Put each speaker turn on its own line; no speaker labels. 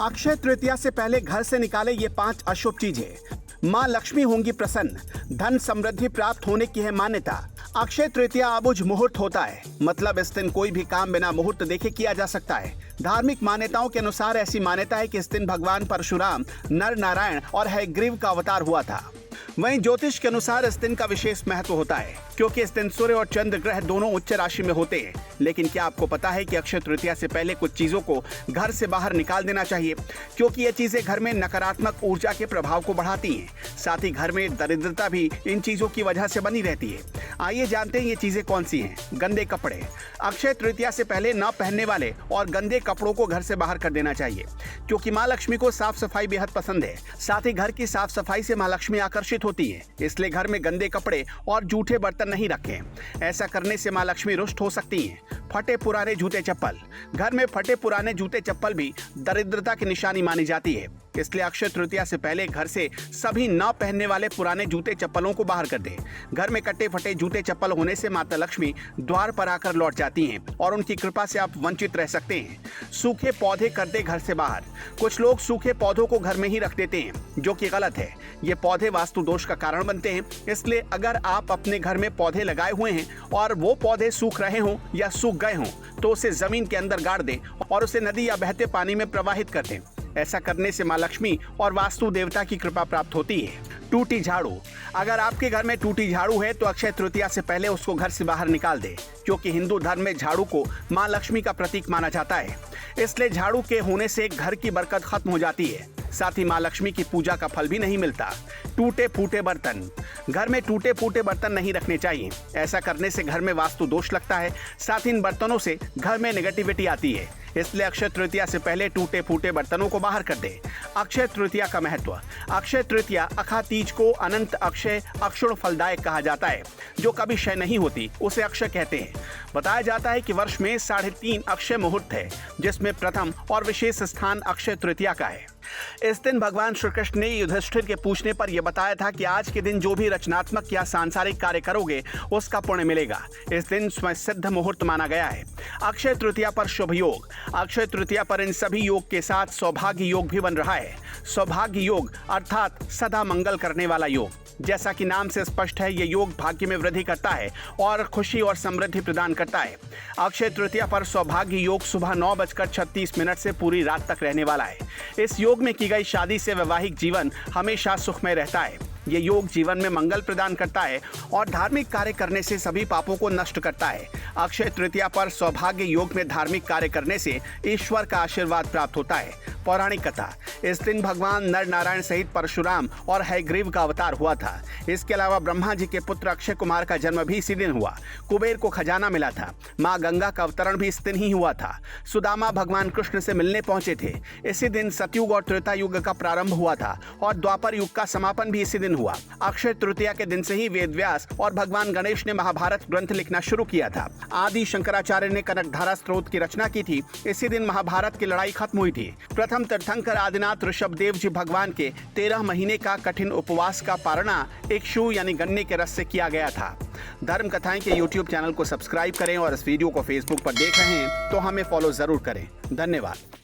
अक्षय तृतीया से पहले घर से निकाले ये 5 अशुभ चीजें। माँ लक्ष्मी होंगी प्रसन्न, धन समृद्धि प्राप्त होने की है मान्यता। अक्षय तृतीया अबुझ मुहूर्त होता है, मतलब इस दिन कोई भी काम बिना मुहूर्त देखे किया जा सकता है। धार्मिक मान्यताओं के अनुसार ऐसी मान्यता है कि इस दिन भगवान परशुराम नर नारायण और हयग्रीव का अवतार हुआ था। वहीं ज्योतिष के अनुसार इस दिन का विशेष महत्व होता है, क्योंकि इस दिन सूर्य और चंद्र ग्रह दोनों उच्च राशि में होते हैं। लेकिन क्या आपको पता है कि अक्षय तृतीया से पहले कुछ चीजों को घर से बाहर निकाल देना चाहिए, क्योंकि ये चीजें घर में नकारात्मक ऊर्जा के प्रभाव को बढ़ाती हैं। साथ ही घर में दरिद्रता भी इन चीजों की वजह से बनी रहती है। आइए जानते हैं ये चीजें कौन सी हैं। गंदे कपड़े। अक्षय तृतीया से पहले न पहनने वाले और गंदे कपड़ों को घर से बाहर कर देना चाहिए, क्योंकि माँ लक्ष्मी को साफ सफाई बेहद पसंद है। साथ ही घर की साफ सफाई से माँ लक्ष्मी आकर्षित होती है, इसलिए घर में गंदे कपड़े और जूठे बर्तन नहीं रखें। ऐसा करने से माँ लक्ष्मी रुष्ट हो सकती हैं। फटे पुराने जूते चप्पल। घर में फटे पुराने जूते चप्पल भी दरिद्रता की निशानी मानी जाती है, इसलिए अक्षय तृतीया से पहले घर से सभी न पहनने वाले पुराने जूते चप्पलों को बाहर कर दें। घर में कटे फटे जूते चप्पल होने से माता लक्ष्मी द्वार पर आकर लौट जाती हैं और उनकी कृपा से आप वंचित रह सकते हैं। सूखे पौधे कर दे घर से बाहर। कुछ लोग सूखे पौधों को घर में ही रख देते हैं, जो कि गलत है। ये पौधे वास्तु दोष का कारण बनते हैं, इसलिए अगर आप अपने घर में पौधे लगाए हुए हैं और वो पौधे सूख रहे हों या सूख गए हों, तो उसे जमीन के अंदर गाड़ दें और उसे नदी या बहते पानी में प्रवाहित कर दें। ऐसा करने से माँ लक्ष्मी और वास्तु देवता की कृपा प्राप्त होती है। टूटी झाड़ू। अगर आपके घर में टूटी झाड़ू है तो अक्षय तृतीया से पहले उसको घर से बाहर निकाल दे, क्योंकि हिंदू धर्म में झाड़ू को माँ लक्ष्मी का प्रतीक माना जाता है। इसलिए झाड़ू के होने से घर की बरकत खत्म हो जाती है, साथ ही माँ लक्ष्मी की पूजा का फल भी नहीं मिलता। टूटे फूटे बर्तन। घर में टूटे फूटे बर्तन नहीं रखने चाहिए। ऐसा करने से घर में वास्तु दोष लगता है, साथ ही इन बर्तनों से घर में नेगेटिविटी आती है। इसलिए अक्षय तृतीया से पहले टूटे फूटे बर्तनों को बाहर कर दे। अक्षय तृतीया का महत्व। अक्षय तृतीया अखा तीज को अनंत अक्षय अक्षुण फलदायक कहा जाता है। जो कभी क्षय नहीं होती उसे अक्षय कहते हैं। बताया जाता है कि वर्ष में 3.5 अक्षय मुहूर्त है, जिसमें प्रथम और विशेष स्थान अक्षय तृतीया का है। इस दिन भगवान श्री कृष्ण ने युधिष्ठिर के पूछने पर यह बताया था कि आज के दिन जो भी रचनात्मक या सांसारिक कार्य करोगे उसका पुण्य मिलेगा। इस दिन स्वयं सिद्ध मुहूर्त माना गया है। अक्षय तृतीया पर शुभ योग। अक्षय तृतीया पर इन सभी योग के साथ सौभाग्य योग भी बन रहा है। सौभाग्य योग अर्थात सदा मंगल करने वाला योग। जैसा कि नाम से स्पष्ट है, ये योग भाग्य में वृद्धि करता है और खुशी और समृद्धि प्रदान करता है। अक्षय तृतीया पर सौभाग्य योग सुबह 9:36 से पूरी रात तक रहने वाला है। इस योग में की गई शादी से वैवाहिक जीवन हमेशा सुखमय रहता है। ये योग जीवन में मंगल प्रदान करता है और धार्मिक कार्य करने से सभी पापों को नष्ट करता है। अक्षय तृतीया पर सौभाग्य योग में धार्मिक कार्य करने से ईश्वर का आशीर्वाद प्राप्त होता है। पौराणिक कथा। इस दिन भगवान नर नारायण सहित परशुराम और हयग्रीव का अवतार हुआ था। इसके अलावा ब्रह्मा जी के पुत्र अक्षय कुमार का जन्म भी इसी दिन हुआ। कुबेर को खजाना मिला था। माँ गंगा का अवतरण भी इस दिन ही हुआ था। सुदामा भगवान कृष्ण से मिलने पहुंचे थे। इसी दिन सतयुग और त्रेता युग का प्रारंभ हुआ था और द्वापर युग का समापन भी इसी दिन हुआ। अक्षय तृतीया के दिन से ही वेद व्यास और भगवान गणेश ने महाभारत ग्रंथ लिखना शुरू किया था। आदि शंकराचार्य ने कनकधारा स्त्रोत की रचना की थी। इसी दिन महाभारत की लड़ाई खत्म हुई थी। प्रथम तीर्थंकर आदिनाथ ऋषभदेव जी भगवान के 13 महीने का कठिन उपवास का पारणा इक्षु यानी गन्ने के रस से किया गया था। धर्म कथाएं के YouTube चैनल को सब्सक्राइब करें और इस वीडियो को Facebook पर देख रहे हैं तो हमें फॉलो जरूर करें। धन्यवाद।